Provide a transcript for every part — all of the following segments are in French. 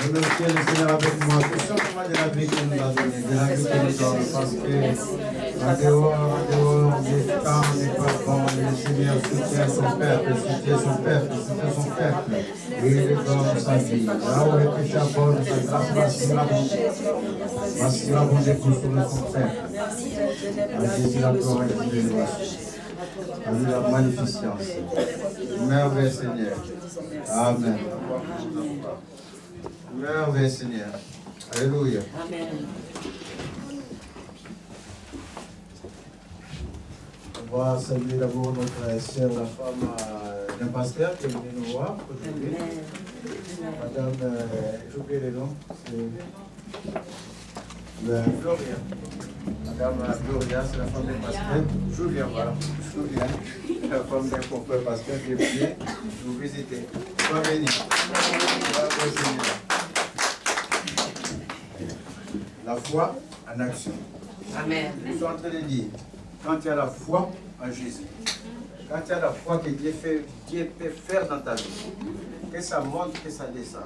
remercier le Seigneur avec moi, tout simplement de la vie qu'il nous a donnée, de la vie qu'il nous donne, parce que en dehors du temps n'est pas bon, le Seigneur soutient son peuple, et il donne sa vie. Là où le péché abonde, sa grâce voici la bonté pour sauver son peuple. À Jésus la gloire et l'élévation. À lui la magnificence. Merveille Seigneur. Amen. Merveille Seigneur. Alléluia. Amen. On va saluer d'abord notre sœur, la femme d'un pasteur qui est venue nous voir aujourd'hui. Madame, j'ai oublié les noms, c'est Gloria. Madame Gloria, c'est la femme d'un pasteur. Julien, voilà. Julien, la femme d'un confrère pasteur qui est venu nous visiter. Sois béni. La foi en action. Amen. Je suis en train de dire, quand il y a la foi en Jésus, quand il y a la foi que Dieu peut faire dans ta vie, que ça monte, que ça descende.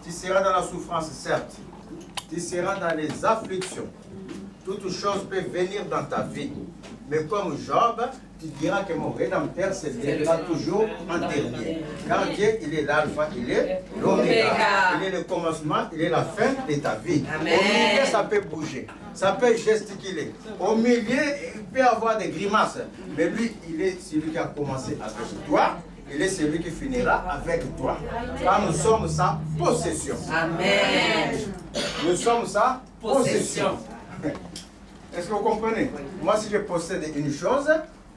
Tu seras dans la souffrance, certes. Tu seras dans les afflictions. Toutes choses peuvent venir dans ta vie. Mais comme Job, tu diras que mon Rédempteur se lèvera toujours en dernier. Car Dieu, il est l'alpha, il est l'oméga. Il est le commencement, il est la fin de ta vie. Amen. Au milieu, ça peut bouger. Ça peut gesticuler. Au milieu, il peut avoir des grimaces. Mais lui, il est celui qui a commencé avec toi. Il est celui qui finira avec toi. Car nous sommes sa possession. Amen. Nous sommes sa possession. Est-ce que vous comprenez? Moi, si je possède une chose,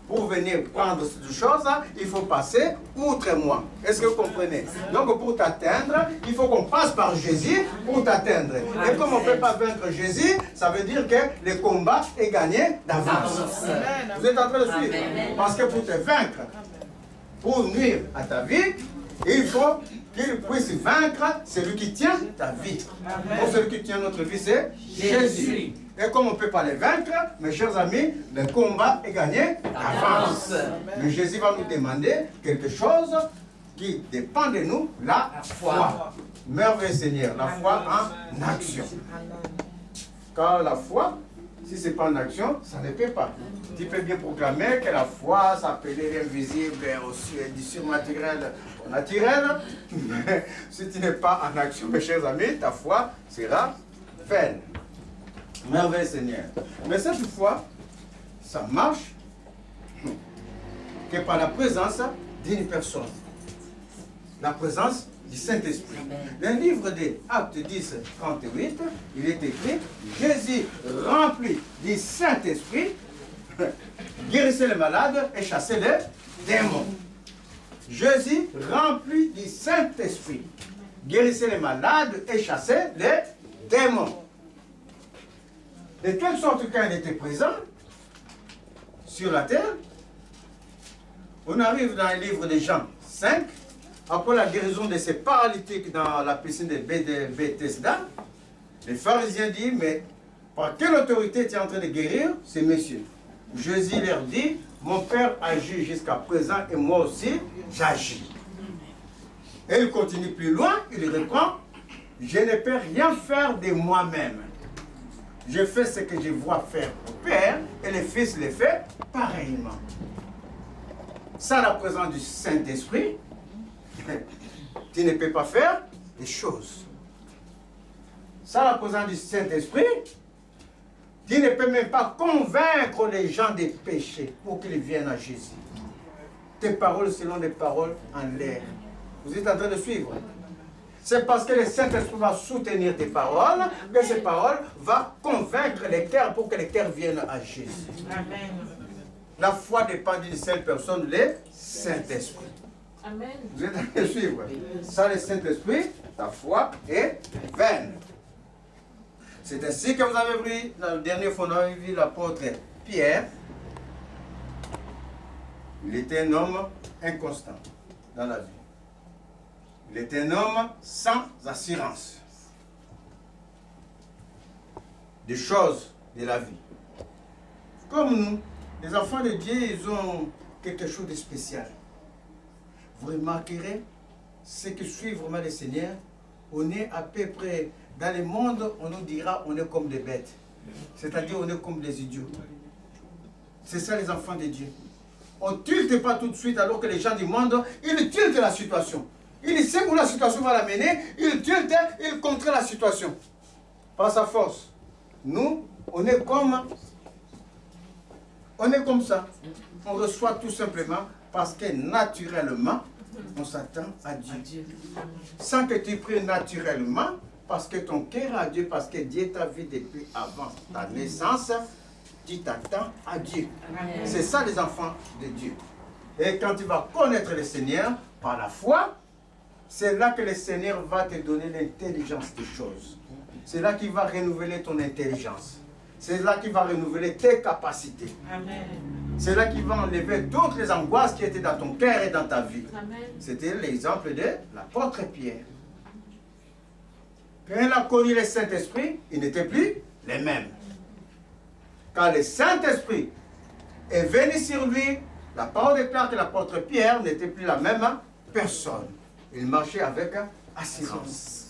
pour venir prendre cette chose, il faut passer outre moi. Est-ce que vous comprenez? Donc, pour t'atteindre, il faut qu'on passe par Jésus pour t'atteindre. Et comme on ne peut pas vaincre Jésus, ça veut dire que le combat est gagné d'avance. Vous êtes en train de suivre? Parce que pour te vaincre, pour nuire à ta vie, il faut qu'il puisse vaincre celui qui tient ta vie. Pour celui qui tient notre vie, c'est Jésus. Et comme on ne peut pas les vaincre, mes chers amis, le combat est gagné d'avance. Mais Jésus va nous demander quelque chose qui dépend de nous, la foi. Merveilleux Seigneur, la foi en action. Car la foi, si ce n'est pas en action, ça ne peut pas. Tu peux bien proclamer que la foi s'appelait l'invisible, du surnaturel au naturel, mais si tu n'es pas en action, mes chers amis, ta foi sera vaine. Merveilleux Seigneur. Mais cette foi, ça marche que par la présence d'une personne. La présence du Saint-Esprit. Dans le livre des Actes 10, 38, il est écrit, Jésus rempli du Saint-Esprit, guérissait les malades et chassait les démons. Jésus rempli du Saint-Esprit, guérissait les malades et chassait les démons. De telle sorte quand il était présent sur la terre, on arrive dans le livre de Jean 5, après la guérison de ces paralytiques dans la piscine de Bethesda, les pharisiens disent, mais par quelle autorité tu es en train de guérir ces messieurs? Jésus leur dit, mon Père agit jusqu'à présent et moi aussi j'agis. Et il continue plus loin, il reprend, je ne peux rien faire de moi-même. Je fais ce que je vois faire au Père et le Fils le fait pareillement. Sans la présence du Saint-Esprit, tu ne peux pas faire des choses. Sans la présence du Saint-Esprit, tu ne peux même pas convaincre les gens des péchés pour qu'ils viennent à Jésus. Tes paroles seront des paroles en l'air. Vous êtes en train de suivre? C'est parce que le Saint-Esprit va soutenir tes paroles que ces paroles vont convaincre les cœurs pour que les cœurs viennent à Jésus. Amen. La foi dépend d'une seule personne, le Saint-Esprit. Amen. Vous êtes en train de suivre? Sans le Saint-Esprit, ta foi est vaine. C'est ainsi que vous avez vu, dans le dernier fois, on a vu l'apôtre Pierre. Il était un homme inconstant dans la vie. Il était un homme sans assurance des choses de la vie. Comme nous, les enfants de Dieu, ils ont quelque chose de spécial. Vous remarquerez, ceux qui suivent vraiment le Seigneur, on est à peu près, dans le monde, on nous dira, on est comme des bêtes. C'est-à-dire, on est comme des idiots. C'est ça les enfants de Dieu. On ne tilte pas tout de suite alors que les gens du monde, ils tiltent la situation. Ils savent où la situation va l'amener, ils tiltent, ils contrent la situation. Par sa force. Nous, on est comme ça. On reçoit tout simplement parce que naturellement, on s'attend à Dieu. Sans que tu pries naturellement, parce que ton cœur a Dieu, parce que Dieu t'a vu depuis avant ta naissance, tu t'attends à Dieu. C'est ça les enfants de Dieu. Et quand tu vas connaître le Seigneur par la foi, c'est là que le Seigneur va te donner l'intelligence des choses. C'est là qu'il va renouveler ton intelligence. C'est là qu'il va renouveler tes capacités. C'est là qu'il va enlever toutes les angoisses qui étaient dans ton cœur et dans ta vie. C'était l'exemple de l'apôtre Pierre. Quand il a connu le Saint-Esprit, il n'était plus les mêmes. Quand le Saint-Esprit est venu sur lui, la parole déclare que l'apôtre Pierre n'était plus la même personne. Il marchait avec assurance.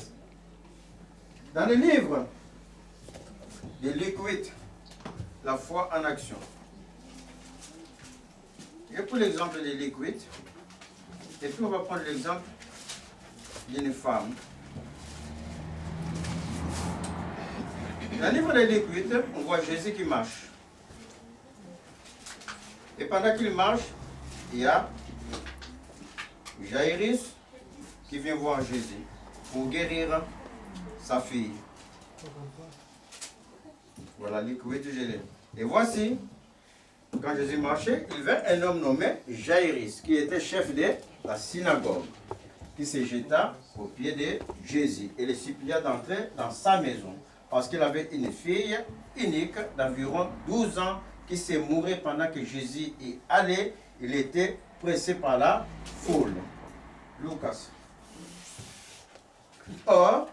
Dans le livre de Luc 8, la foi en action. Et pour l'exemple de Luc 8, et puis on va prendre l'exemple d'une femme. Dans le livre de Luc 8, on voit Jésus qui marche. Et pendant qu'il marche, il y a Jairus qui vient voir Jésus pour guérir sa fille. Voilà, Luc 8, je l'ai. Et voici, quand Jésus marchait, il vint un homme nommé Jairus, qui était chef de la synagogue, qui se jeta aux pieds de Jésus et le supplia d'entrer dans sa maison, parce qu'il avait une fille unique d'environ 12 ans qui se mourait pendant que Jésus y allait. Il était pressé par la foule. Lucas. Or,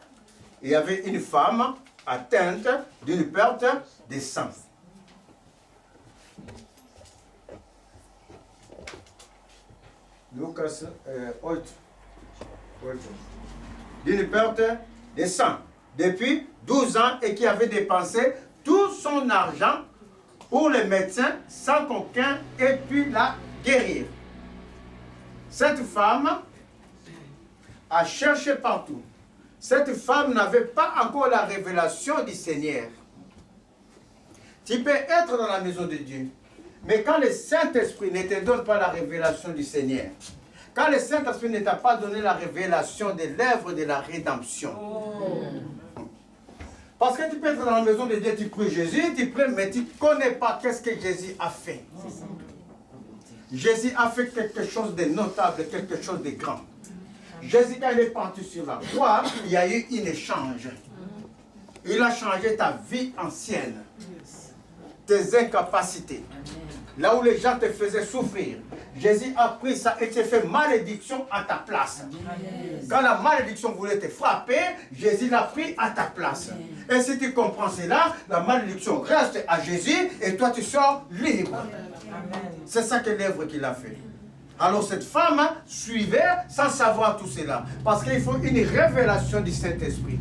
il y avait une femme atteinte d'une perte de sang. Lucas 8. D'une perte de sang depuis 12 ans et qui avait dépensé tout son argent pour les médecins sans qu'aucun ait pu la guérir. Cette femme a cherché partout. Cette femme n'avait pas encore la révélation du Seigneur. Tu peux être dans la maison de Dieu, mais quand le Saint-Esprit ne te donne pas la révélation du Seigneur, quand le Saint-Esprit ne t'a pas donné la révélation de l'œuvre de la rédemption. Parce que tu peux être dans la maison de Dieu, tu pries Jésus, tu pries, mais tu ne connais pas qu'est-ce que Jésus a fait. Jésus a fait quelque chose de notable, quelque chose de grand. Jésus, quand il est parti sur la croix, il y a eu un échange. Il a changé ta vie ancienne, tes incapacités. Là où les gens te faisaient souffrir, Jésus a pris ça et t'a fait malédiction à ta place. Quand la malédiction voulait te frapper, Jésus l'a pris à ta place. Et si tu comprends cela, la malédiction reste à Jésus et toi tu sors libre. C'est ça que l'œuvre qu'il a fait. Alors cette femme suivait sans savoir tout cela. Parce qu'il faut une révélation du Saint-Esprit.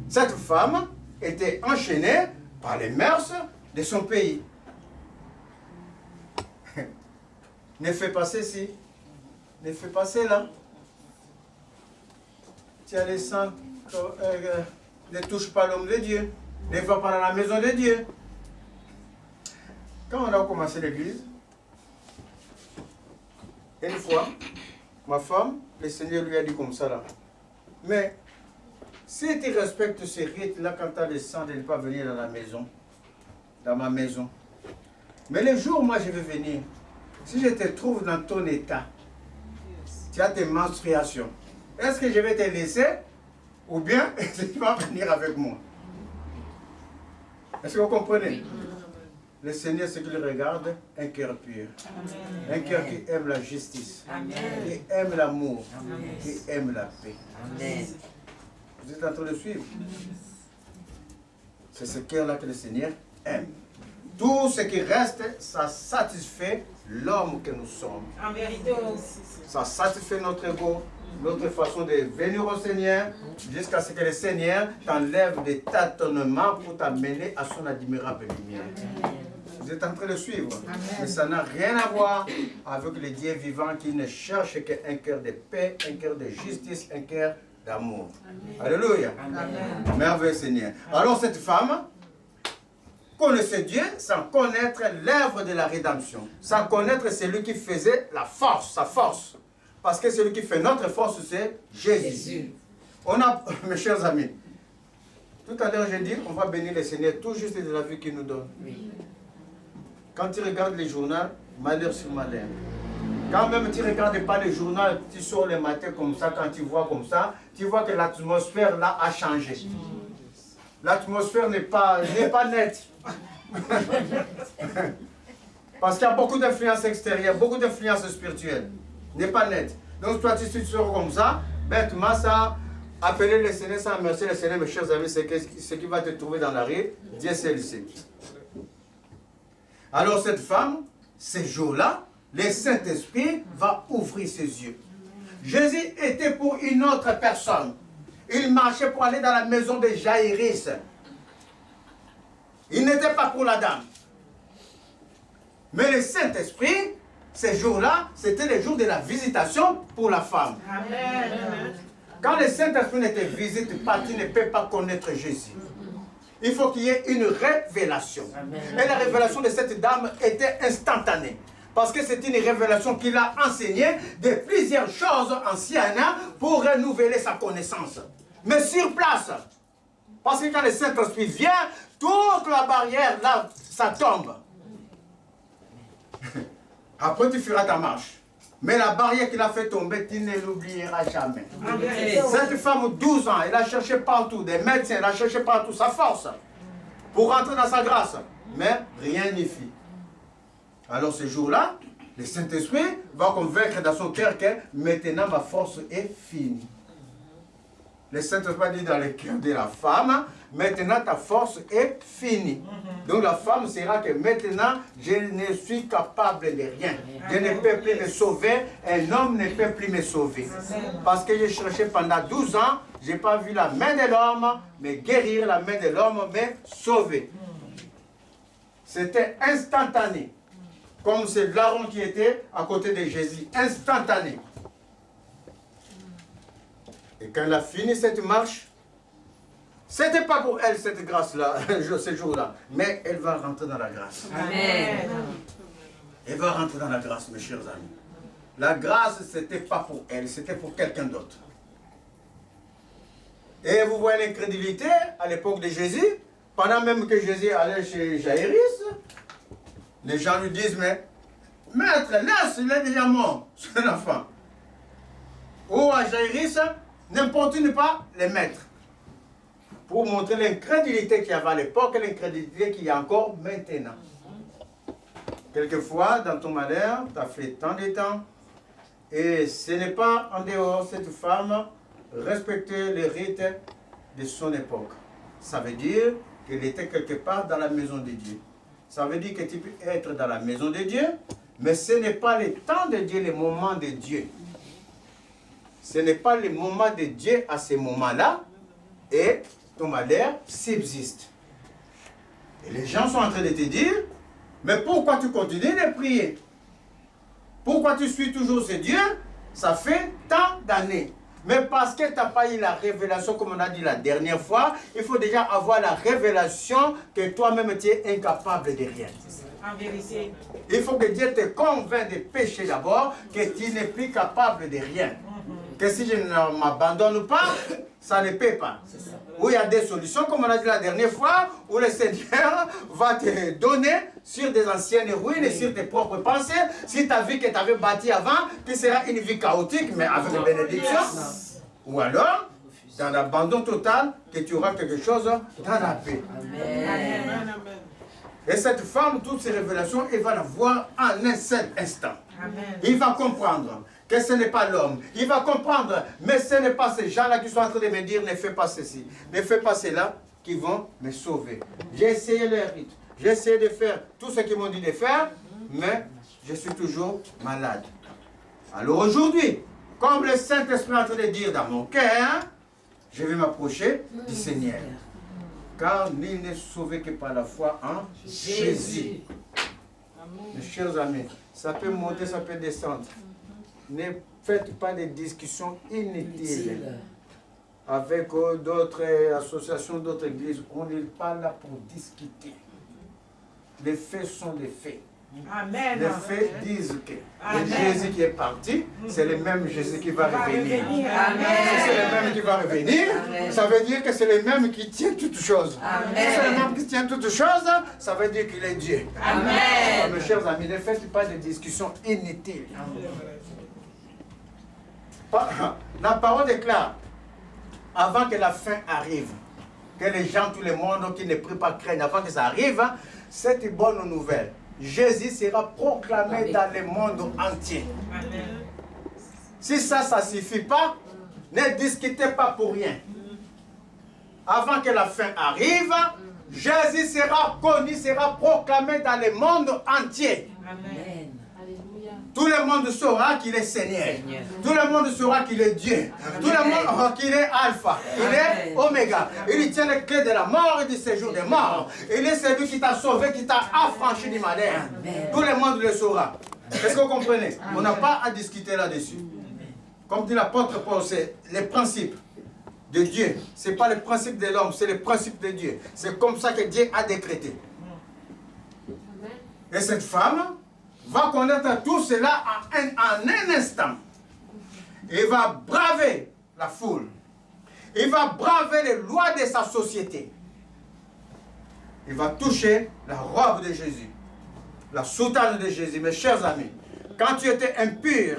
Cette femme était enchaînée par les mœurs de son pays. Ne fais pas ceci, ne fais pas cela. Tu as les sangs, ne touche pas l'homme de Dieu, ne va pas dans la maison de Dieu. Quand on a commencé l'église, une fois, ma femme, le Seigneur lui a dit comme ça là. Mais si tu respectes ce rite-là, quand tu as le sang, de ne pas venir dans la maison, dans ma maison. Mais le jour où moi je vais venir, si je te trouve dans ton état, tu as tes menstruations, est-ce que je vais te laisser ou bien tu vas venir avec moi? Est-ce que vous comprenez? Le Seigneur, ce qu'il regarde, un cœur pur. Amen. Un cœur qui aime la justice, Amen. Qui aime l'amour, qui aime la paix. Amen. Vous êtes en train de suivre? C'est ce cœur-là que le Seigneur aime. Tout ce qui reste, ça satisfait l'homme que nous sommes. En vérité, ça satisfait notre ego, L'autre façon de venir au Seigneur, jusqu'à ce que le Seigneur t'enlève des tâtonnements pour t'amener à son admirable lumière. Vous êtes en train de suivre. Amen. Mais ça n'a rien à voir avec le Dieu vivant qui ne cherche qu'un cœur de paix, un cœur de justice, un cœur d'amour. Alléluia. Amen. Merveilleux Seigneur. Alors cette femme connaissait Dieu sans connaître l'œuvre de la rédemption. Sans connaître celui qui faisait la force, sa force. Parce que celui qui fait notre force, c'est Jésus. On a, mes chers amis, tout à l'heure j'ai dit, on va bénir le Seigneur tout juste de la vie qu'il nous donne. Oui. Quand tu regardes les journaux, malheur sur malheur. Quand même tu ne regardes pas les journaux, tu sors le matin comme ça, quand tu vois comme ça, tu vois que l'atmosphère là a changé. L'atmosphère n'est pas nette. Parce qu'il y a beaucoup d'influences extérieures, beaucoup d'influences spirituelles. N'est pas nette. Donc toi tu sors comme ça, bêtement ça, appeler le Seigneur sans remercier le Seigneur, mes chers amis, c'est ce qui va te trouver dans la rue, Dieu seul sait. Alors cette femme, ces jours-là, le Saint-Esprit va ouvrir ses yeux. Jésus était pour une autre personne. Il marchait pour aller dans la maison de Jaïrus. Il n'était pas pour la dame. Mais le Saint-Esprit, ces jours-là, c'était les jours de la visitation pour la femme. Amen. Quand le Saint-Esprit ne te visite pas, tu ne peux pas connaître Jésus. Il faut qu'il y ait une révélation. Amen. Et la révélation de cette dame était instantanée. Parce que c'est une révélation qu'il a enseignée de plusieurs choses anciennes pour renouveler sa connaissance. Mais sur place. Parce que quand le Saint-Esprit vient, toute la barrière, là, ça tombe. Après, tu feras ta marche. Mais la barrière qu'il a fait tomber, tu ne l'oublieras jamais. Amen. Cette femme, 12 ans, elle a cherché partout, des médecins, elle a cherché partout sa force pour rentrer dans sa grâce. Mais rien n'y fit. Alors ce jour-là, le Saint-Esprit va convaincre dans son cœur que maintenant ma force est finie. Le Saint-Esprit dit dans le cœur de la femme, maintenant ta force est finie. Donc la femme sera que maintenant je ne suis capable de rien. Je ne peux plus me sauver, un homme ne peut plus me sauver. Parce que j'ai cherché pendant 12 ans, je n'ai pas vu la main de l'homme, mais guérir la main de l'homme, mais sauver. C'était instantané. Comme c'est Aaron qui était à côté de Jésus. Instantané. Et quand elle a fini cette marche, ce n'était pas pour elle cette grâce-là, ce jour-là. Mais elle va rentrer dans la grâce. Amen. Elle va rentrer dans la grâce, mes chers amis. La grâce, ce n'était pas pour elle, c'était pour quelqu'un d'autre. Et vous voyez l'incrédulité à l'époque de Jésus. Pendant même que Jésus allait chez Jaïrus, les gens lui disent, mais maître, laisse, il est déjà mort, c'est un enfant. Ou à Jaïrus, n'importune pas les maîtres. Pour montrer l'incrédulité qu'il y avait à l'époque et l'incrédulité qu'il y a encore maintenant. Quelquefois, dans ton malheur, tu as fait tant de temps. Et ce n'est pas en dehors, cette femme respectait les rites de son époque. Ça veut dire qu'elle était quelque part dans la maison de Dieu. Ça veut dire que tu peux être dans la maison de Dieu, mais ce n'est pas le temps de Dieu, le moment de Dieu. Ce n'est pas le moment de Dieu à ce moment-là, et ton malheur subsiste. Et les gens sont en train de te dire, mais pourquoi tu continues de prier? Pourquoi tu suis toujours ce Dieu? Ça fait tant d'années. Mais parce que tu n'as pas eu la révélation, comme on a dit la dernière fois, il faut déjà avoir la révélation que toi-même tu es incapable de rien. En vérité. Il faut que Dieu te convainc de pécher d'abord, que tu n'es plus capable de rien. Que si je ne m'abandonne pas, ça ne peut pas. Où il y a des solutions, comme on a dit la dernière fois, où le Seigneur va te donner sur des anciennes ruines, sur tes propres pensées. Si ta vie que tu avais bâtie avant, qui sera une vie chaotique, mais avec une bénédiction. Ou alors, dans l'abandon total, que tu auras quelque chose dans la paix. Amen. Et cette femme, toutes ces révélations, elle va la voir en un seul instant. Amen. Il va comprendre que ce n'est pas l'homme. Il va comprendre, mais ce n'est pas ces gens-là qui sont en train de me dire, ne fais pas ceci, ne fais pas cela, qui vont me sauver. J'ai essayé leur rite, j'ai essayé de faire tout ce qu'ils m'ont dit de faire, mais je suis toujours malade. Alors aujourd'hui, Comme le Saint-Esprit est en train de dire dans mon cœur, je vais m'approcher du Seigneur. Car nul n'est sauvé que par la foi en Jésus. Mes chers amis, ça peut monter, ça peut descendre. Ne faites pas des discussions inutiles avec d'autres associations, d'autres églises. On n'est pas là pour discuter. Les faits sont les faits. Amen. Les faits disent que le Jésus qui est parti, c'est le même Jésus qui va revenir. Si c'est le même qui va revenir, ça veut dire que c'est le même qui tient toutes choses. Si c'est le même qui tient toutes choses, ça veut dire qu'il est Dieu. Amen. Mes chers amis, ne faites pas de discussions inutiles. La parole déclare, avant que la fin arrive, que les gens, tout le monde qui ne prient pas craignent, avant que ça arrive, cette bonne nouvelle, Jésus sera proclamé dans le monde entier. Amen. Si ça ne suffit pas, ne discutez pas pour rien. Avant que la fin arrive, Jésus sera connu, sera proclamé dans le monde entier. Amen. Tout le monde saura qu'il est Seigneur. Tout le monde saura qu'il est Dieu. Tout le monde saura qu'il est Alpha. Il est Oméga. Il tient les clés de la mort et du séjour des morts. Il est celui qui t'a sauvé, qui t'a affranchi du malheur. Tout le monde le saura. Est-ce que vous comprenez? On n'a pas à discuter là-dessus. Comme dit l'apôtre Paul, c'est les principes de Dieu. Ce n'est pas les principes de l'homme, c'est les principes de Dieu. C'est comme ça que Dieu a décrété. Et cette femme va connaître tout cela en un instant. Il va braver la foule. Il va braver les lois de sa société. Il va toucher la robe de Jésus, la soutane de Jésus. Mes chers amis, quand tu étais impur,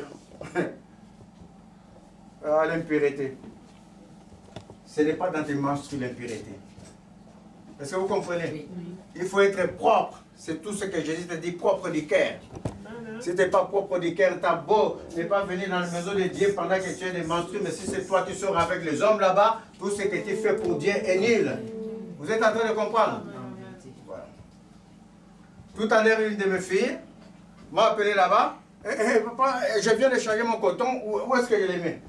l'impureté, ce n'est pas dans tes menstrues l'impureté. Est-ce que vous comprenez? Il faut être propre. C'est tout ce que Jésus te dit, propre du cœur. Si tu n'es pas propre du cœur, tu as beau ne pas venir dans la maison de Dieu pendant que tu es des menstrues, mais si c'est toi qui sors avec les hommes là-bas, tout ce que tu fais pour Dieu est nul. Vous êtes en train de comprendre? Voilà. Tout à l'heure, une de mes filles m'a appelé là-bas. Papa, je viens de changer mon coton, où est-ce que je les mets?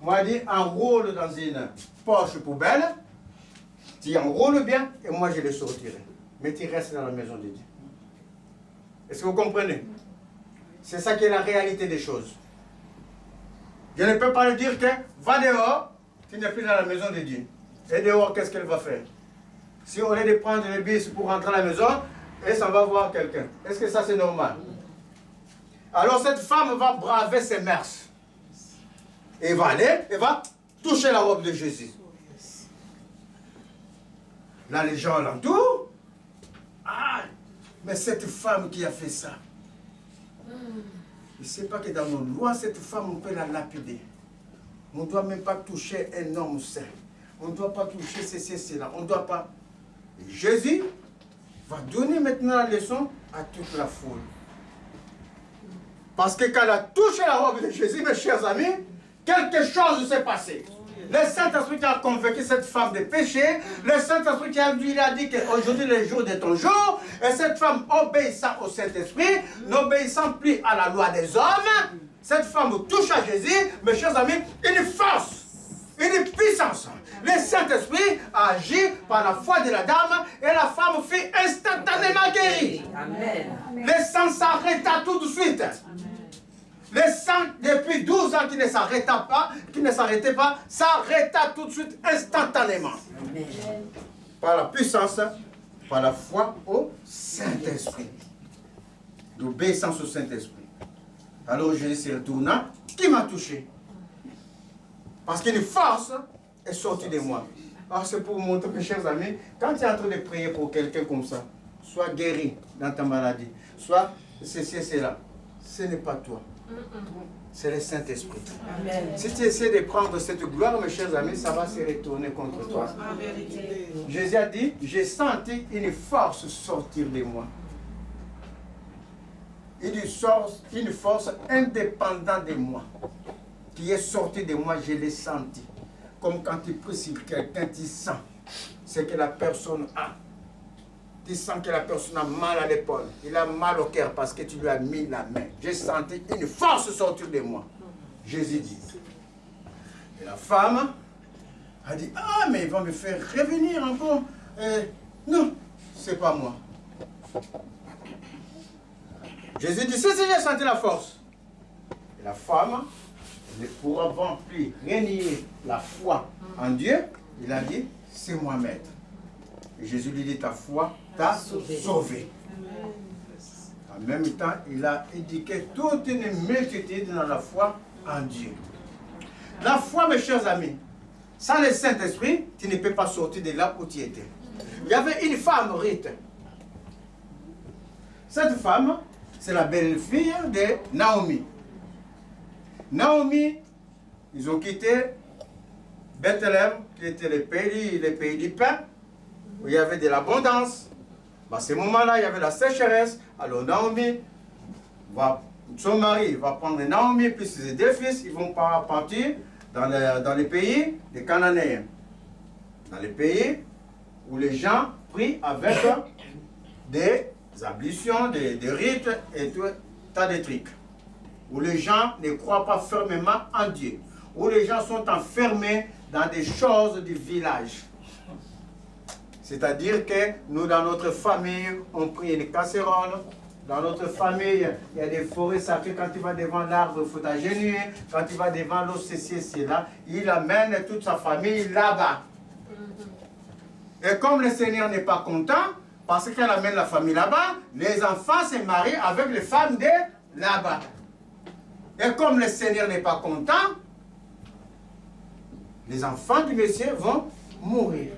Moi, dit, enroule dans une poche poubelle, tu enroules bien, et moi je les sortirai. Mais tu restes dans la maison de Dieu. Est-ce que vous comprenez? C'est ça qui est la réalité des choses. Je ne peux pas lui dire que va dehors, tu n'es plus dans la maison de Dieu. Et dehors, qu'est-ce qu'elle va faire? Si on est de prendre le bus pour rentrer à la maison, elle s'en va voir quelqu'un. Est-ce que ça c'est normal? Alors cette femme va braver ses mœurs. Et va aller, et va toucher la robe de Jésus. Là, les gens l'entourent. Ah, mais cette femme qui a fait ça, il ne sait pas que dans nos lois, cette femme, on peut la lapider. On ne doit même pas toucher un homme saint. On ne doit pas toucher ceci, cela. On ne doit pas. Et Jésus va donner maintenant la leçon à toute la foule. Parce que quand elle a touché la robe de Jésus, mes chers amis, quelque chose s'est passé. Le Saint-Esprit qui a convaincu cette femme de péché, le Saint-Esprit qui lui a dit qu'aujourd'hui est le jour de ton jour, et cette femme obéissant au Saint-Esprit, n'obéissant plus à la loi des hommes, cette femme touche à Jésus, mes chers amis, une force, une puissance. Le Saint-Esprit a agi par la foi de la dame, et la femme fut instantanément guérie. Amen. Le sang s'arrêta tout de suite. Le sang, depuis 12 ans qui ne s'arrêtait pas, s'arrêta tout de suite, instantanément. Amen. Par la puissance, par la foi au Saint-Esprit. L'obéissance au Saint-Esprit. Alors Jésus se retourna, qui m'a touché? Parce qu'une force est sortie de moi. Alors c'est pour vous montrer, mes chers amis, quand tu es en train de prier pour quelqu'un comme ça, sois guéri dans ta maladie, soit ceci et cela, ce n'est pas toi. C'est le Saint-Esprit. Si tu essaies de prendre cette gloire, mes chers amis, ça va se retourner contre toi. Jésus a dit, j'ai senti une force sortir de moi. Une force indépendante de moi, qui est sortie de moi, je l'ai senti. Comme quand tu pries sur quelqu'un, tu sens ce que la personne a. Tu sens que la personne a mal à l'épaule. Il a mal au cœur parce que tu lui as mis la main. J'ai senti une force sortir de moi. Jésus dit. Et la femme a dit, ah, mais il va me faire revenir encore. Non, c'est pas moi. Jésus dit, si j'ai senti la force. Et la femme, pour avoir pu renier la foi en Dieu, il a dit, c'est moi maître. Et Jésus lui dit, ta foi t'a sauvé. En même temps, il a éduqué toute une multitude dans la foi en Dieu. La foi, mes chers amis, sans le Saint-Esprit, tu ne peux pas sortir de là où tu étais. Il y avait une femme, Rite. Cette femme, c'est la belle-fille de Naomi. Naomi, ils ont quitté Bethléem, qui était le pays du pain, où il y avait de l'abondance. À ce moment-là, il y avait la sécheresse. Alors Naomi, son mari va prendre Naomi, puis ses deux fils, ils vont partir dans les pays des Cananéens. Dans les pays où les gens prient avec des ablutions, des rites et tout tas de trucs. Où les gens ne croient pas fermement en Dieu. Où les gens sont enfermés dans des choses du village. C'est-à-dire que nous, dans notre famille, on prie une casserole. Dans notre famille, il y a des forêts sacrées. Quand tu vas devant l'arbre, il faut t'agenouiller. Quand tu vas devant l'eau, c'est là. Il amène toute sa famille là-bas. Et comme le Seigneur n'est pas content, parce qu'elle amène la famille là-bas, les enfants se marient avec les femmes de là-bas. Et comme le Seigneur n'est pas content, les enfants du Messie vont mourir.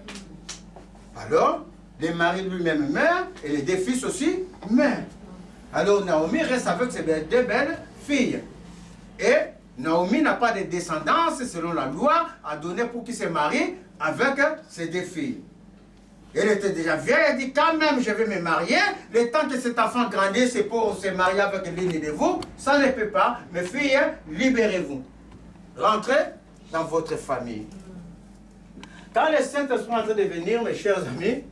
Alors, le mari lui-même meurt et les deux fils aussi meurent. Alors Naomi reste avec ses deux belles filles. Et Naomi n'a pas de descendance selon la loi à donner pour qu'il se marie avec ses deux filles. Elle était déjà vieille, elle dit quand même je vais me marier, le temps que cet enfant grandisse c'est pour se marier avec l'une de vous, ça ne peut pas. Mes filles, libérez-vous. Rentrez dans votre famille. Quand le Saint-Esprit est en train de venir, mes chers amis,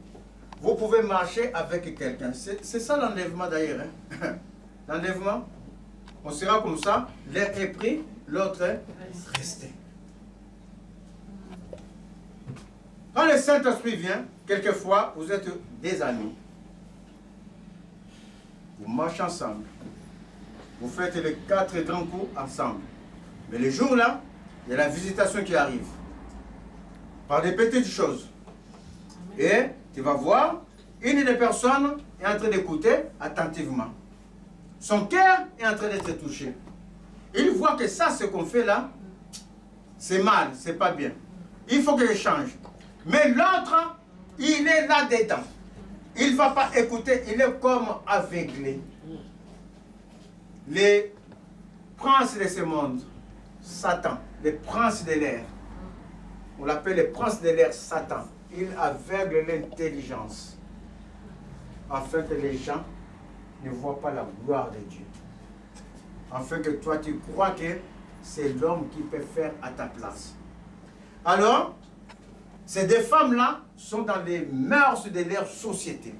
vous pouvez marcher avec quelqu'un. C'est ça l'enlèvement d'ailleurs. Hein? L'enlèvement, on sera comme ça, l'un est pris, l'autre est resté. Quand le Saint-Esprit vient, quelquefois, vous êtes des amis. Vous marchez ensemble. Vous faites les 4 grands coups ensemble. Mais le jour-là, il y a la visitation qui arrive. Par des petites choses. Et tu vas voir, une des personnes est en train d'écouter attentivement. Son cœur est en train d'être touché. Il voit que ça, ce qu'on fait là, c'est mal, c'est pas bien. Il faut que je change. Mais l'autre, il est là-dedans. Il ne va pas écouter, il est comme aveuglé. Les princes de ce monde, Satan, les princes de l'air, on l'appelle les princes de l'air, Satan. Il aveugle l'intelligence, afin que les gens ne voient pas la gloire de Dieu. Afin que toi, tu crois que c'est l'homme qui peut faire à ta place. Alors, ces deux femmes-là sont dans les mœurs de leur société,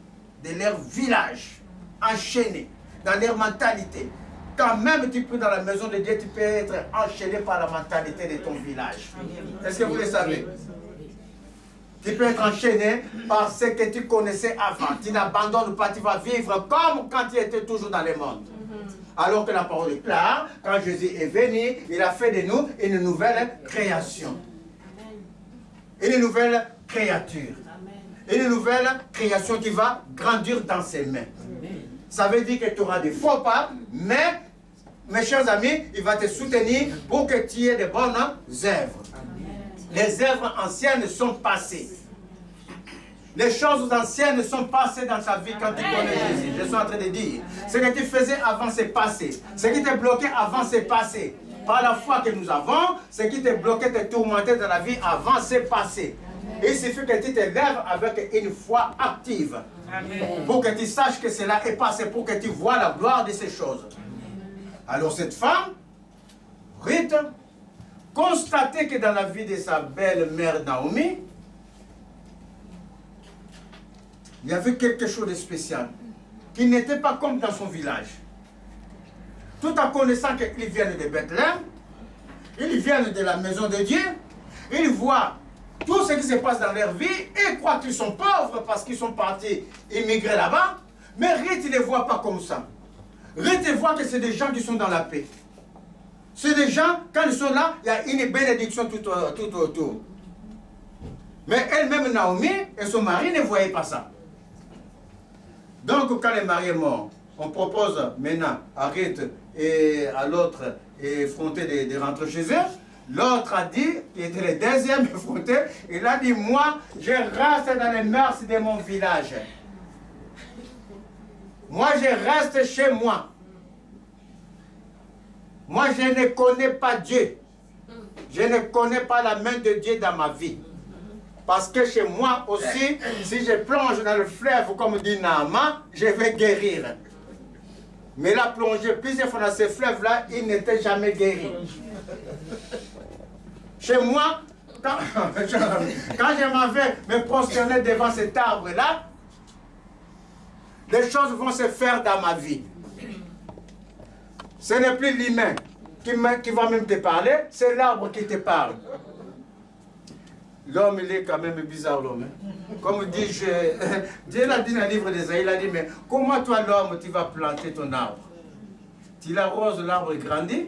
de leur village, enchaînées, dans leur mentalité. Quand même tu peux dans la maison de Dieu, tu peux être enchaîné par la mentalité de ton village. Est-ce que vous le savez? Tu peux être enchaîné par ce que tu connaissais avant. Tu n'abandonnes pas, tu vas vivre comme quand tu étais toujours dans le monde. Alors que la parole est claire, quand Jésus est venu, il a fait de nous une nouvelle création. Une nouvelle créature. Une nouvelle création qui va grandir dans ses mains. Ça veut dire que tu auras des faux pas, mais, mes chers amis, il va te soutenir pour que tu aies de bonnes œuvres. Les œuvres anciennes sont passées. Les choses anciennes sont passées dans ta vie quand tu connais Jésus. Je suis en train de dire. Ce que tu faisais avant, c'est passé. Ce qui t'est bloqué avant, c'est passé. Par la foi que nous avons, ce qui t'est bloqué, t'est tourmenté dans la vie avant, c'est passé. Il suffit que tu te lèves avec une foi active. Amen. Pour que tu saches que cela est passé, pour que tu vois la gloire de ces choses. Alors cette femme, Ruth, constatait que dans la vie de sa belle-mère Naomi, il y avait quelque chose de spécial, qui n'était pas comme dans son village. Tout en connaissant qu'ils viennent de Bethléem, ils viennent de la maison de Dieu, ils voient tout ce qui se passe dans leur vie et croient qu'ils sont pauvres parce qu'ils sont partis immigrer là-bas. Mais Ruth, il ne les voit pas comme ça. Ruth, il voit que c'est des gens qui sont dans la paix. C'est des gens, quand ils sont là, il y a une bénédiction tout autour. Mais elle-même, Naomi, et son mari ne voyaient pas ça. Donc, quand le mari est mort, on propose maintenant à Ruth et à l'autre effronté de rentrer chez eux. L'autre a dit, qui était le deuxième effronté, il a dit, moi, je reste dans les mœurs de mon village. Moi, je reste chez moi. Moi, je ne connais pas Dieu. Je ne connais pas la main de Dieu dans ma vie. Parce que chez moi aussi, si je plonge dans le fleuve, comme dit Naaman, je vais guérir. Mais il a plongé plusieurs fois dans ce fleuve-là, il n'était jamais guéri. Chez moi, quand je m'en vais me prosterner devant cet arbre-là, les choses vont se faire dans ma vie. Ce n'est plus l'humain qui va même te parler, c'est l'arbre qui te parle. L'homme, il est quand même bizarre, l'homme. Comme dit, Dieu l'a dit dans le livre d'Ésaïe, il a dit, mais comment toi, l'homme, tu vas planter ton arbre? Tu l'arroses, l'arbre grandit,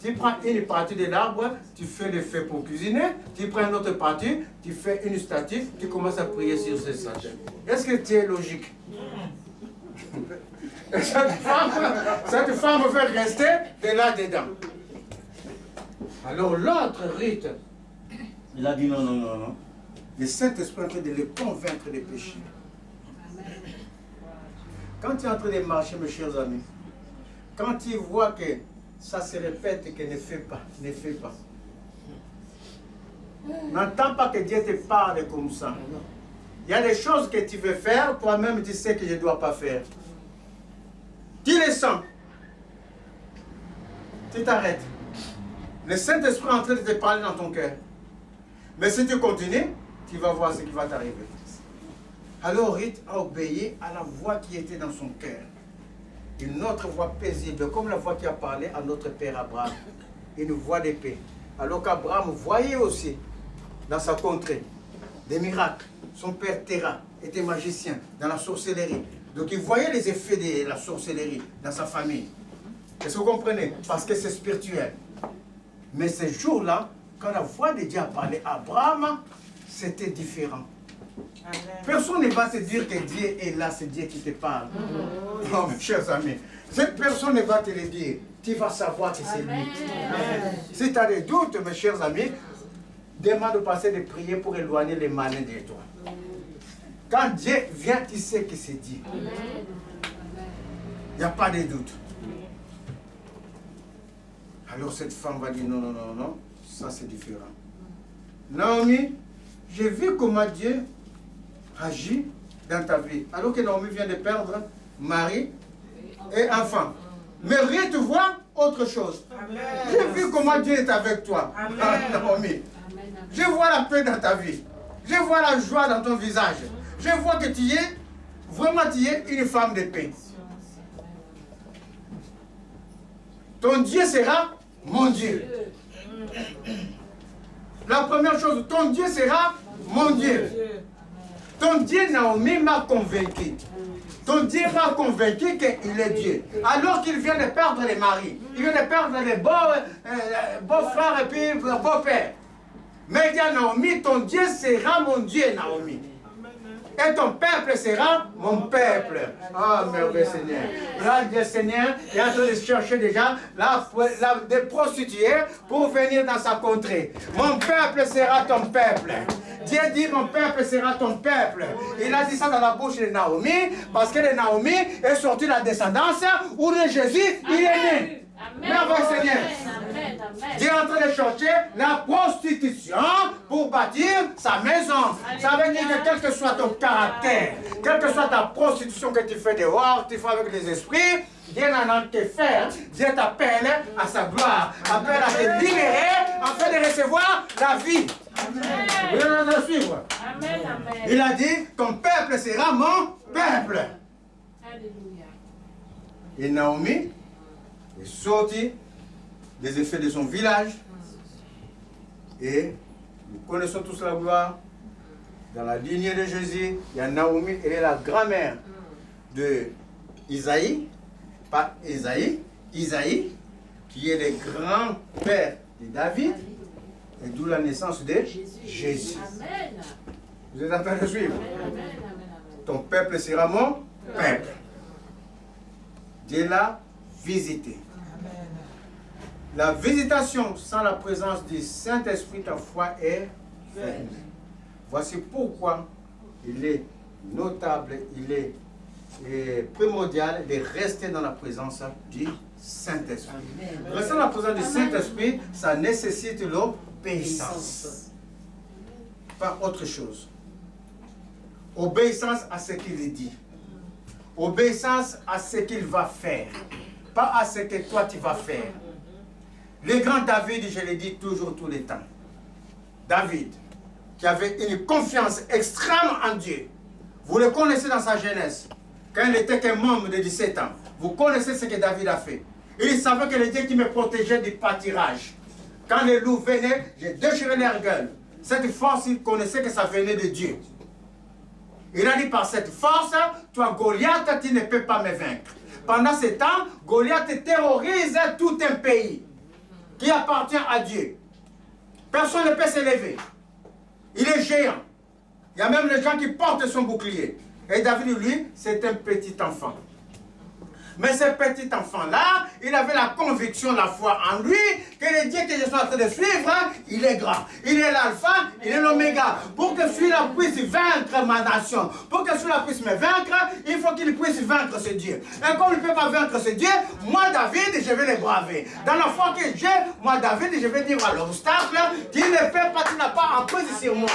tu prends une partie de l'arbre, tu fais le feu pour cuisiner, tu prends une autre partie, tu fais une statue, tu commences à prier sur ce statue. Est-ce que tu es logique? Cette femme veut rester de là-dedans. Alors l'autre, Ruth, il a dit non, non, non, non. Le Saint-Esprit est en train de le convaincre des péchés. Quand tu es en train de marcher, mes chers amis, quand tu vois que ça se répète et que ne fais pas, ne fais pas. N'entends pas que Dieu te parle comme ça. Il y a des choses que tu veux faire, toi-même tu sais que je ne dois pas faire. Tu les sens. Tu t'arrêtes. Le Saint-Esprit est en train de te parler dans ton cœur. Mais si tu continues, tu vas voir ce qui va t'arriver. Alors Ruth a obéi à la voix qui était dans son cœur. Une autre voix paisible, comme la voix qui a parlé à notre père Abraham. Une voix de paix. Alors qu'Abraham voyait aussi, dans sa contrée, des miracles. Son père Terah était magicien dans la sorcellerie. Donc il voyait les effets de la sorcellerie dans sa famille. Est-ce que vous comprenez? Parce que c'est spirituel. Mais ce jour-là, quand la voix de Dieu a parlé à Abraham, c'était différent. Amen. Personne ne va te dire que Dieu est là, c'est Dieu qui te parle. Non, mes chers amis, cette personne ne va te le dire. Tu vas savoir que c'est lui. Amen. Si tu as des doutes, mes chers amis, demande au pasteur de prier pour éloigner les malins de toi. Quand Dieu vient, tu sais que c'est Dieu. Il n'y a pas de doute. Alors cette femme va dire non, non, non, non, ça c'est différent. Naomi, j'ai vu comment Dieu agit dans ta vie. Alors que Naomi vient de perdre mari et enfant. Mais rien te voit autre chose. J'ai vu comment Dieu est avec toi, Naomi. Je vois la paix dans ta vie. Je vois la joie dans ton visage. Je vois que tu es, vraiment tu es une femme de paix. Ton Dieu sera mon Dieu. La première chose, ton Dieu sera mon Dieu. Ton Dieu, Naomi, m'a convaincu. Ton Dieu m'a convaincu qu'il est Dieu. Alors qu'il vient de perdre les maris. Il vient de perdre les beaux-frères et puis beaux-pères. Mais il dit à Naomi, ton Dieu sera mon Dieu, Naomi. Et ton peuple sera mon peuple. Ah, merveilleux Seigneur. Là, le Seigneur est en train de chercher déjà des prostituées pour venir dans sa contrée. Mon peuple sera ton peuple. Dieu dit, mon peuple sera ton peuple. Il a dit ça dans la bouche de Naomi, parce que de Naomi est sortie la descendance où de Jésus, il est né. Merveilleux Seigneur. Dieu est en train de chercher la prostitution pour bâtir sa maison. Ça veut dire que quel que soit ton caractère, quelle que soit ta prostitution que tu fais dehors, tu fais avec les esprits, Dieu n'en a que faire. Dieu t'appelle à sa gloire, appelle à te libérer afin de recevoir la vie. Amen. Vous allez nous suivre. Amen, amen. Il a dit, ton peuple sera mon peuple. Alléluia. Et Naomi est sortie des effets de son village Et nous connaissons tous la gloire. Dans la lignée de Jésus, il y a Naomi, elle est la grand-mère de Isaïe, pas Isaïe, Isaïe, qui est le grand-père de David, et d'où la naissance de Jésus. Amen. Vous êtes en train de suivre? Amen. Ton peuple sera mon peuple. Dieu l'a visité. Amen. La visitation sans la présence du Saint-Esprit, ta foi est vaine. Voici pourquoi il est notable, il est primordial de rester dans la présence du Saint-Esprit. Rester dans la présence du Saint-Esprit, ça nécessite l'obéissance. Pas autre chose. Obéissance à ce qu'il dit. Obéissance à ce qu'il va faire. Pas à ce que toi tu vas faire. Le grand David, je le dis toujours tous les temps. David, qui avait une confiance extrême en Dieu. Vous le connaissez dans sa jeunesse. Quand il n'était qu'un membre de 17 ans. Vous connaissez ce que David a fait. Il savait que le Dieu qui me protégeait du pâturage. Quand les loups venaient, j'ai déchiré leur gueule. Cette force, il connaissait que ça venait de Dieu. Il a dit par cette force, toi Goliath, tu ne peux pas me vaincre. Pendant ce temps, Goliath terrorise tout un pays qui appartient à Dieu. Personne ne peut s'élever. Il est géant. Il y a même les gens qui portent son bouclier. Et David, lui, c'est un petit enfant. Mais ce petit enfant-là, il avait la conviction, la foi en lui, que le Dieu que je suis en train de suivre, il est grand. Il est l'alpha, il est l'oméga. Pour que celui-là puisse vaincre ma nation, pour que celui-là puisse me vaincre, il faut qu'il puisse vaincre ce Dieu. Et comme il ne peut pas vaincre ce Dieu, moi, David, je vais le braver. Dans la foi que j'ai, moi, David, je vais dire à l'obstacle, qu'il ne peut pas, tu n'as pas emprise sur moi.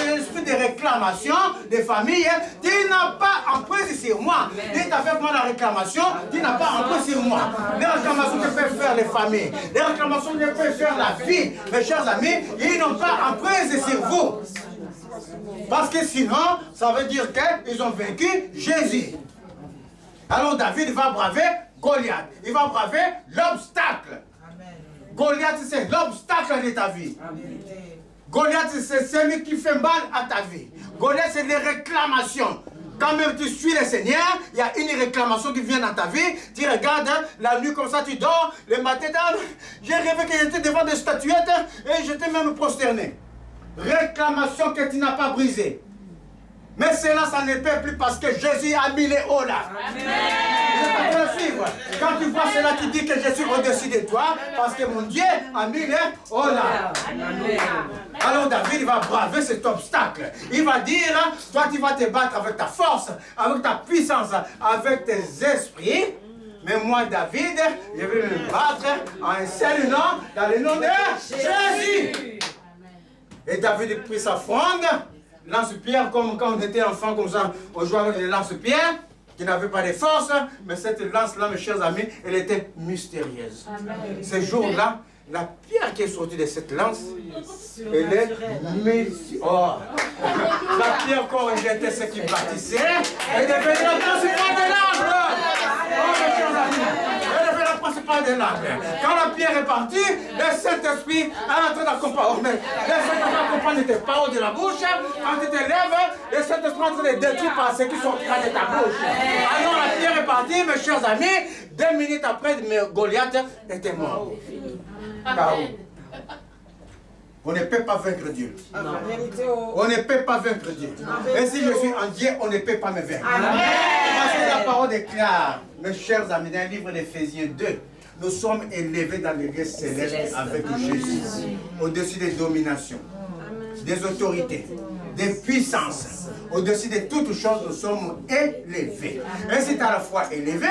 L'esprit de réclamation des familles, tu n'as pas emprise sur moi. Dites avec moi la réclamation, tu n'as pas emprise sur moi. Les réclamations que peuvent faire les familles, les réclamations que peuvent faire la vie, mes chers amis, ils n'ont pas emprise sur vous. Parce que sinon, ça veut dire qu'ils ont vaincu Jésus. Alors David va braver Goliath. Il va braver l'obstacle. Goliath, c'est l'obstacle de ta vie. Goliath, c'est celui qui fait mal à ta vie. Goliath, c'est les réclamations. Quand même tu suis le Seigneur, il y a une réclamation qui vient dans ta vie. Tu regardes, la nuit comme ça, tu dors. Le matin, j'ai rêvé que j'étais devant des statuettes et j'étais même prosterné. Réclamation que tu n'as pas brisée. Mais cela, ça ne peut plus parce que Jésus a mis les hauts là. Amen. Suivre. Quand tu vois cela, tu dis que je suis au-dessus de toi parce que mon Dieu a mis les hauts là. Amen. Alors David va braver cet obstacle. Il va dire, toi tu vas te battre avec ta force, avec ta puissance, avec tes esprits. Mais moi, David, je vais me battre en un seul nom, dans le nom de Jésus. Et David prit sa fronde, lance-pierre, comme quand on était enfant, comme ça, on jouait avec les lance-pierre, qui n'avaient pas de force, mais cette lance-là, mes chers amis, elle était mystérieuse. Amen. Ce jour-là, la pierre qui est sortie de cette lance, elle est mystérieuse. Oh. La pierre qu'on rejetait, ce qui bâtissait, elle devenait la principale de l'arbre. Oh, mes chers amis, elle devenait la principale de l'arbre. Quand la pierre est partie, le Saint-Esprit est entré d'accompagner. Le Saint-Esprit accompagne tes paroles de la bouche. Quand tu te lèves, le Saint-Esprit est en train de détruire par ce qui sortira de ta bouche. Alors la pierre est partie, mes chers amis. 2 minutes après, Goliath était mort. Amen. On ne peut pas vaincre Dieu. Amen. On ne peut pas vaincre Dieu. Amen. Et si je suis en Dieu, on ne peut pas me vaincre. Amen. Parce que la parole est claire, mes chers amis, dans le livre d'Éphésiens 2, nous sommes élevés dans les lieux célestes avec Jésus, au-dessus des dominations, des autorités, des puissances. Au-dessus de toutes choses, nous sommes élevés. Et si tu as la foi élevée,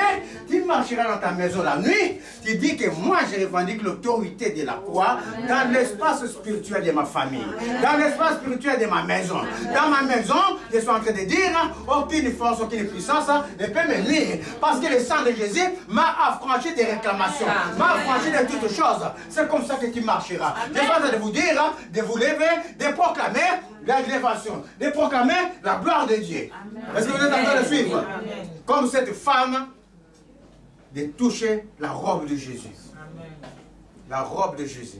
tu marcheras dans ta maison la nuit, tu dis que moi, je revendique l'autorité de la croix dans l'espace spirituel de ma famille, dans l'espace spirituel de ma maison. Dans ma maison, je suis en train de dire, aucune force, aucune puissance ne peut me nuire. Parce que le sang de Jésus m'a affranchi des réclamations, m'a affranchi de toutes choses. C'est comme ça que tu marcheras. Je suis en train de vous dire, de vous lever, de proclamer l'élévation, de proclamer la gloire de Dieu. Est-ce que vous êtes en train de suivre? Amen. Comme cette femme, de toucher la robe de Jésus. Amen. La robe de Jésus.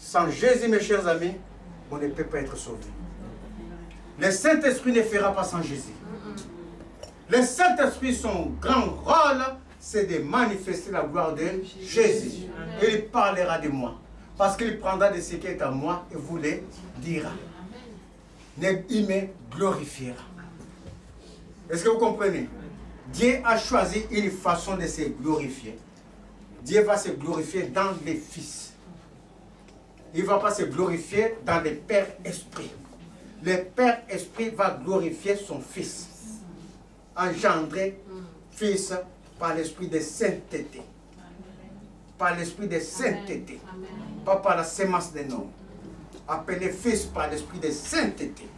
Sans Jésus, mes chers amis, on ne peut pas être sauvé. Le Saint-Esprit ne fera pas sans Jésus. Le Saint-Esprit, son grand rôle, c'est de manifester la gloire de Jésus. Il parlera de moi. Parce qu'il prendra de ce qui est à moi et vous le dira. Il me glorifiera. Est-ce que vous comprenez? Dieu a choisi une façon de se glorifier. Dieu va se glorifier dans les fils. Il ne va pas se glorifier dans le Père Esprit. Le Père Esprit va glorifier son Fils. Engendré, Fils, par l'Esprit de sainteté. Par l'Esprit de sainteté. Pas par la sémence des noms. Appelé Fils par l'Esprit de sainteté.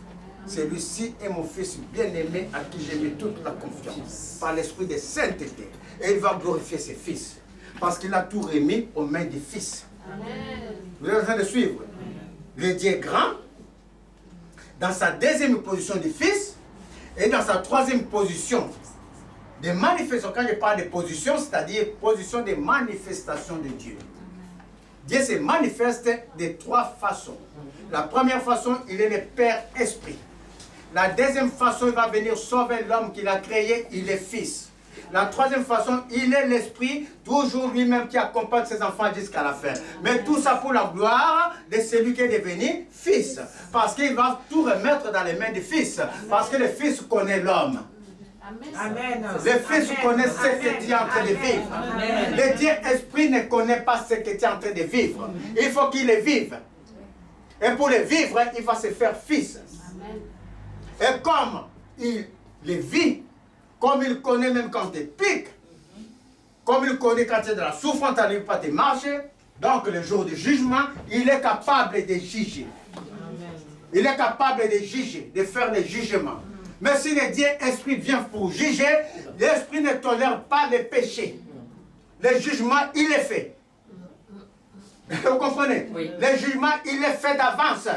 Celui-ci est mon Fils bien-aimé à qui j'ai mis toute la confiance. Par l'Esprit de sainteté. Et il va glorifier ses fils. Parce qu'il a tout remis aux mains du Fils. Amen. Vous êtes en train de suivre. Le Dieu grand, dans sa deuxième position de Fils, et dans sa troisième position de manifestation. Quand je parle de position, c'est-à-dire position de manifestation de Dieu. Dieu se manifeste de trois façons. La première façon, il est le Père Esprit. La deuxième façon, il va venir sauver l'homme qu'il a créé, il est Fils. La troisième façon, il est l'Esprit, toujours lui-même qui accompagne ses enfants jusqu'à la fin. Mais tout ça pour la gloire de celui qui est devenu Fils. Parce qu'il va tout remettre dans les mains du Fils. Parce que le Fils connaît l'homme. Amen. Le Fils connaît ce que tu es en train de vivre. Le Dieu Esprit ne connaît pas ce que tu es en train de vivre. Il faut qu'il le vive. Et pour le vivre, il va se faire Fils. Et comme il le vit, comme il connaît même quand tu piques, comme il connaît quand tu es de la souffrance, tu n'arrives pas à te marcher, donc le jour du jugement, il est capable de juger. Il est capable de juger, de faire le jugement. Mais si le Dieu Esprit vient pour juger, l'Esprit ne tolère pas le péché. Le jugement, il est fait. Vous comprenez? Oui. Le jugement, il est fait d'avance.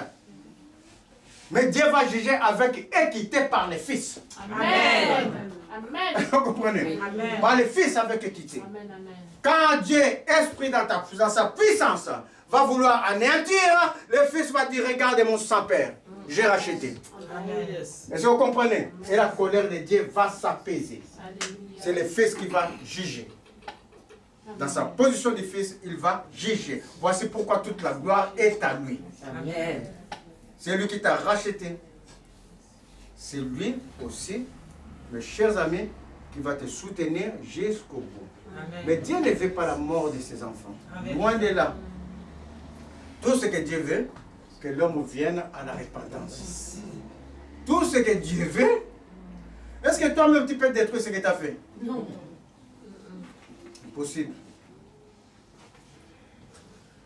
Mais Dieu va juger avec équité par les fils. Amen. Amen. Vous comprenez? Amen. Par les fils avec équité. Amen, amen. Quand Dieu, Esprit dans sa puissance, va vouloir anéantir, le fils va dire, regarde mon sang-père, j'ai racheté. Est-ce que vous comprenez? Et la colère de Dieu va s'apaiser. C'est le fils qui va juger. Dans sa position de fils, il va juger. Voici pourquoi toute la gloire est à lui. Amen. C'est lui qui t'a racheté. C'est lui aussi, mes chers amis, qui va te soutenir jusqu'au bout. Amen. Mais Dieu ne veut pas la mort de ses enfants. Amen. Loin de là. Tout ce que Dieu veut, que l'homme vienne à la repentance. Tout ce que Dieu veut, est-ce que toi-même tu peux détruire ce que tu as fait? Non. Impossible.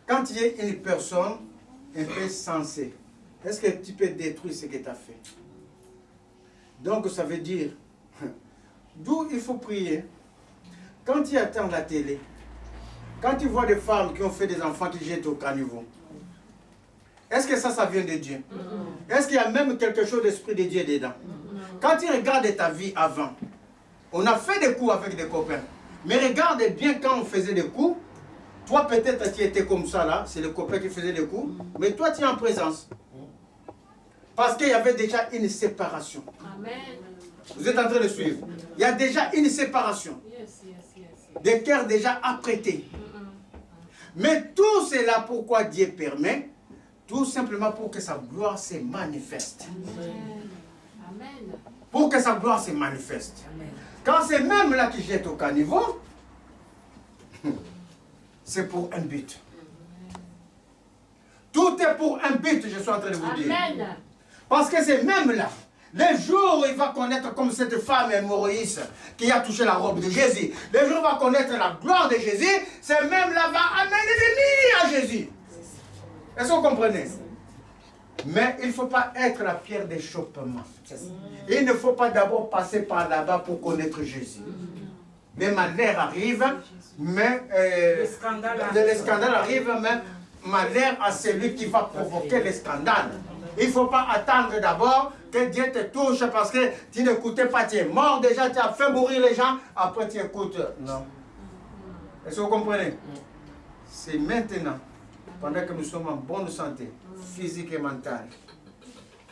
Quand tu es une personne un peu sensée, est-ce que tu peux détruire ce que tu as fait? Donc ça veut dire, d'où il faut prier. Quand tu attends la télé, quand tu vois des femmes qui ont fait des enfants qui jettent au caniveau, est-ce que ça vient de Dieu? Est-ce qu'il y a même quelque chose d'esprit de Dieu dedans? Quand tu regardes ta vie avant, on a fait des coups avec des copains. Mais regarde bien quand on faisait des coups, toi peut-être tu étais comme ça là, c'est le copain qui faisait des coups, mais toi tu es en présence. Parce qu'il y avait déjà une séparation. Amen. Vous êtes en train de suivre. Il y a déjà une séparation. Des cœurs déjà apprêtés. Mais tout cela, pourquoi Dieu permet? Tout simplement pour que sa gloire se manifeste. Amen. Pour que sa gloire se manifeste. Amen. Quand c'est même là qui jette au caniveau, c'est pour un but. Tout est pour un but, je suis en train de vous dire. Amen. Parce que c'est même là, le jour où il va connaître comme cette femme hémorroïde qui a touché la robe de Jésus, le jour où il va connaître la gloire de Jésus, c'est même là va amener des milliers à Jésus. Est-ce que vous comprenez? Mais il ne faut pas être la pierre d'achoppement. Il ne faut pas d'abord passer par là-bas pour connaître Jésus. Les malheurs arrivent, mais le scandale arrive, mais malheur à celui qui va provoquer le scandale. Il ne faut pas attendre d'abord que Dieu te touche parce que tu n'écoutais pas, tu es mort déjà, tu as fait mourir les gens, après tu écoutes. Non. Est-ce que vous comprenez? C'est maintenant pendant que nous sommes en bonne santé, physique et mentale.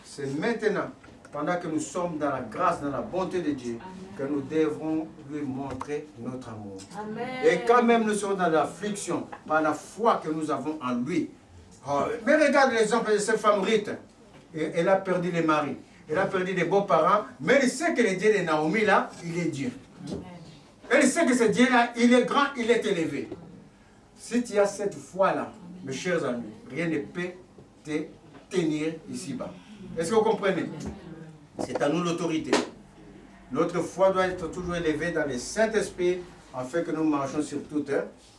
C'est maintenant, pendant que nous sommes dans la grâce, dans la bonté de Dieu, que nous devrons lui montrer notre amour. Amen. Et quand même nous sommes dans l'affliction, par la foi que nous avons en lui. Oh, mais regarde l'exemple de cette femme Rite. Elle a perdu les maris. Elle a perdu des beaux-parents. Mais elle sait que le Dieu de Naomi là, il est Dieu. Elle sait que ce Dieu-là, il est grand, il est élevé. Si tu as cette foi-là, mes chers amis, rien ne peut te tenir ici-bas. Est-ce que vous comprenez? C'est à nous l'autorité. Notre foi doit être toujours élevée dans le Saint-Esprit afin que nous marchions sur toutes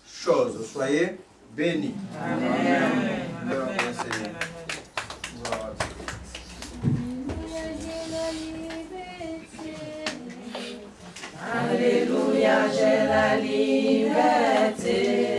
choses. Soyez bénis. Amen. Alléluia, j'ai la liberté.